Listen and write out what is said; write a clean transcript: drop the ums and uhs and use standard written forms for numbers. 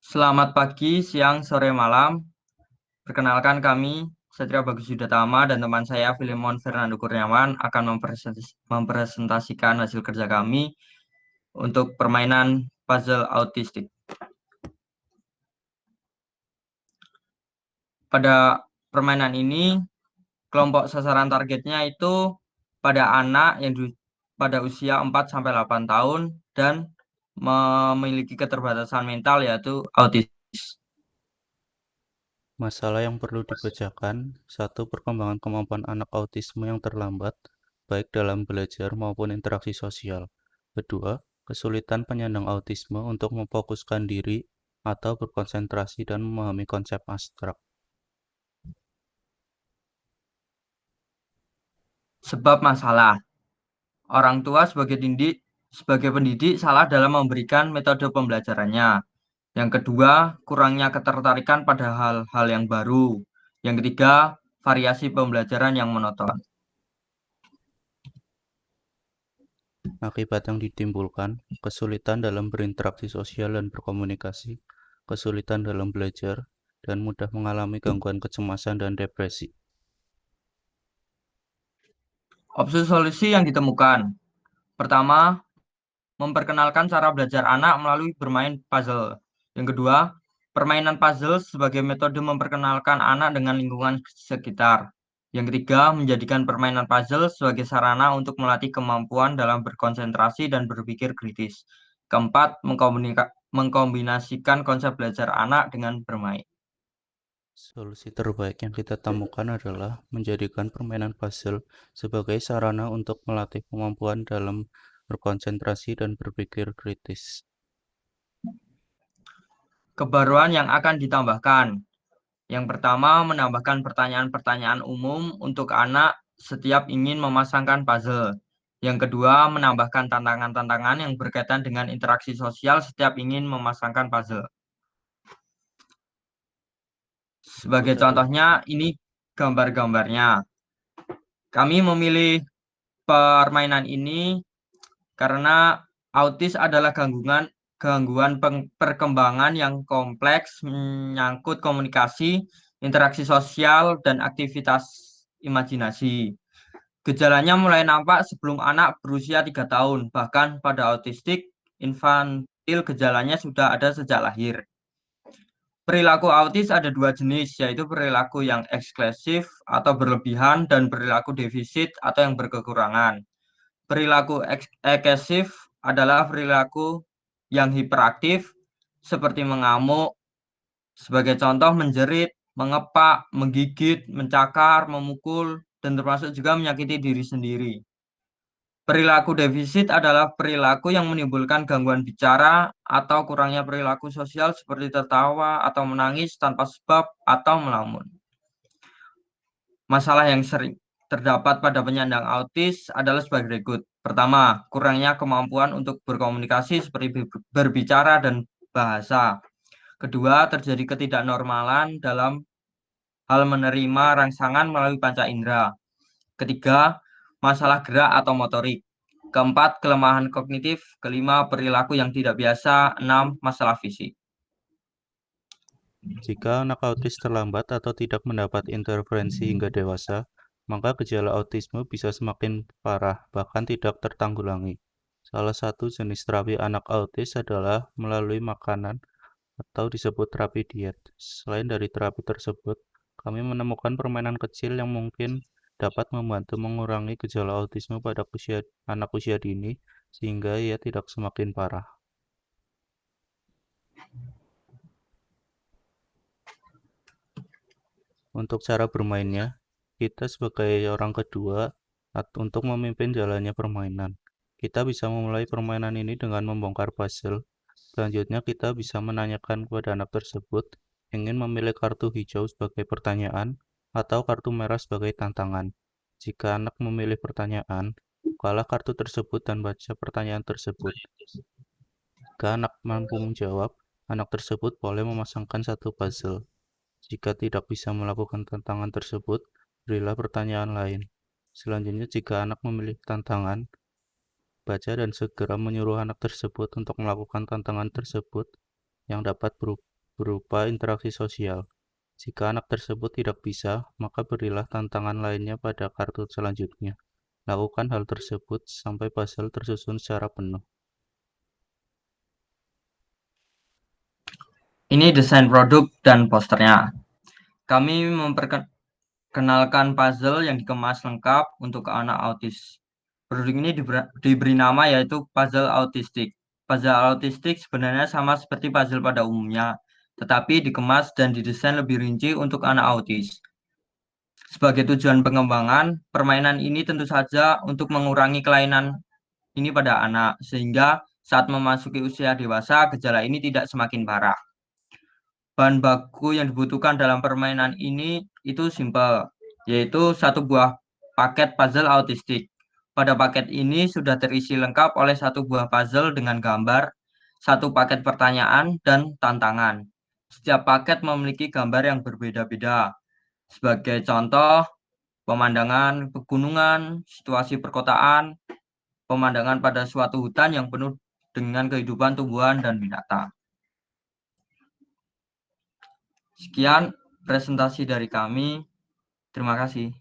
Selamat pagi, siang, sore, malam. Perkenalkan kami, Satria Bagus Yudatama dan teman saya Filemon Fernando Kurniawan akan mempresentasikan hasil kerja kami untuk permainan puzzle autistik. Pada permainan ini, kelompok sasaran targetnya itu pada anak yang pada usia 4 sampai 8 tahun dan memiliki keterbatasan mental yaitu autis. Masalah yang perlu dibacakan, satu perkembangan kemampuan anak autisme yang terlambat, baik dalam belajar maupun interaksi sosial. Kedua, kesulitan penyandang autisme untuk memfokuskan diri atau berkonsentrasi dan memahami konsep abstrak. Sebab masalah. Orang tua sebagai pendidik salah dalam memberikan metode pembelajarannya. Yang kedua, kurangnya ketertarikan pada hal-hal yang baru. Yang ketiga, variasi pembelajaran yang monoton. Akibat yang ditimbulkan, kesulitan dalam berinteraksi sosial dan berkomunikasi, kesulitan dalam belajar, dan mudah mengalami gangguan kecemasan dan depresi. Opsi solusi yang ditemukan. Pertama, memperkenalkan cara belajar anak melalui bermain puzzle. Yang kedua, permainan puzzle sebagai metode memperkenalkan anak dengan lingkungan sekitar. Yang ketiga, menjadikan permainan puzzle sebagai sarana untuk melatih kemampuan dalam berkonsentrasi dan berpikir kritis. Keempat, mengkombinasikan konsep belajar anak dengan bermain. Solusi terbaik yang kita temukan adalah menjadikan permainan puzzle sebagai sarana untuk melatih kemampuan dalam berkonsentrasi dan berpikir kritis. Kebaruan yang akan ditambahkan. Yang pertama, menambahkan pertanyaan-pertanyaan umum untuk anak setiap ingin memasangkan puzzle. Yang kedua, menambahkan tantangan-tantangan yang berkaitan dengan interaksi sosial setiap ingin memasangkan puzzle. Sebagai Berikut adalah contohnya, ini gambar-gambarnya. Kami memilih permainan ini karena autis adalah gangguan perkembangan yang kompleks, menyangkut komunikasi, interaksi sosial, dan aktivitas imajinasi. Gejalanya mulai nampak sebelum anak berusia 3 tahun, bahkan pada autistik infantil gejalanya sudah ada sejak lahir. Perilaku autis ada dua jenis, yaitu perilaku yang eksklusif atau berlebihan dan perilaku defisit atau yang berkekurangan. Perilaku eksesif adalah perilaku yang hiperaktif seperti mengamuk, sebagai contoh menjerit, mengepak, menggigit, mencakar, memukul, dan termasuk juga menyakiti diri sendiri. Perilaku defisit adalah perilaku yang menimbulkan gangguan bicara atau kurangnya perilaku sosial seperti tertawa atau menangis tanpa sebab atau melamun. Masalah yang sering terdapat pada penyandang autis adalah sebagai berikut. Pertama, kurangnya kemampuan untuk berkomunikasi seperti berbicara dan bahasa. Kedua, terjadi ketidaknormalan dalam hal menerima rangsangan melalui panca indera. Ketiga, masalah gerak atau motorik. Keempat, kelemahan kognitif. Kelima, perilaku yang tidak biasa. Enam, masalah fisik. jika anak autis terlambat atau tidak mendapat intervensi hingga dewasa, maka gejala autisme bisa semakin parah, bahkan tidak tertanggulangi. Salah satu jenis terapi anak autis adalah melalui makanan atau disebut terapi diet. Selain dari terapi tersebut, kami menemukan permainan kecil yang mungkin dapat membantu mengurangi gejala autisme pada anak usia dini sehingga ia tidak semakin parah. Untuk cara bermainnya, kita sebagai orang kedua untuk memimpin jalannya permainan. Kita bisa memulai permainan ini dengan membongkar puzzle. Selanjutnya, kita bisa menanyakan kepada anak tersebut ingin memilih kartu hijau sebagai pertanyaan atau kartu merah sebagai tantangan. Jika anak memilih pertanyaan, bukalah kartu tersebut dan baca pertanyaan tersebut. Jika anak mampu menjawab, anak tersebut boleh memasangkan satu puzzle. Jika tidak bisa melakukan tantangan tersebut, berilah pertanyaan lain. Selanjutnya, jika anak memilih tantangan, baca dan segera menyuruh anak tersebut untuk melakukan tantangan tersebut yang dapat berupa interaksi sosial. Jika anak tersebut tidak bisa, maka berilah tantangan lainnya pada kartu selanjutnya. Lakukan hal tersebut sampai puzzle tersusun secara penuh. Ini desain produk dan posternya. Kami memperkenalkan puzzle yang dikemas lengkap untuk anak autis. Produk ini diberi nama yaitu puzzle autistik. Puzzle autistik sebenarnya sama seperti puzzle pada umumnya, tetapi dikemas dan didesain lebih rinci untuk anak autis. Sebagai tujuan pengembangan, permainan ini tentu saja untuk mengurangi kelainan ini pada anak, sehingga saat memasuki usia dewasa, gejala ini tidak semakin parah. Bahan baku yang dibutuhkan dalam permainan ini itu simpel, yaitu satu buah paket puzzle autistik. Pada paket ini sudah terisi lengkap oleh satu buah puzzle dengan gambar, satu paket pertanyaan, dan tantangan. Setiap paket memiliki gambar yang berbeda-beda. Sebagai contoh, pemandangan pegunungan, situasi perkotaan, pemandangan pada suatu hutan yang penuh dengan kehidupan tumbuhan dan binatang. Sekian presentasi dari kami. Terima kasih.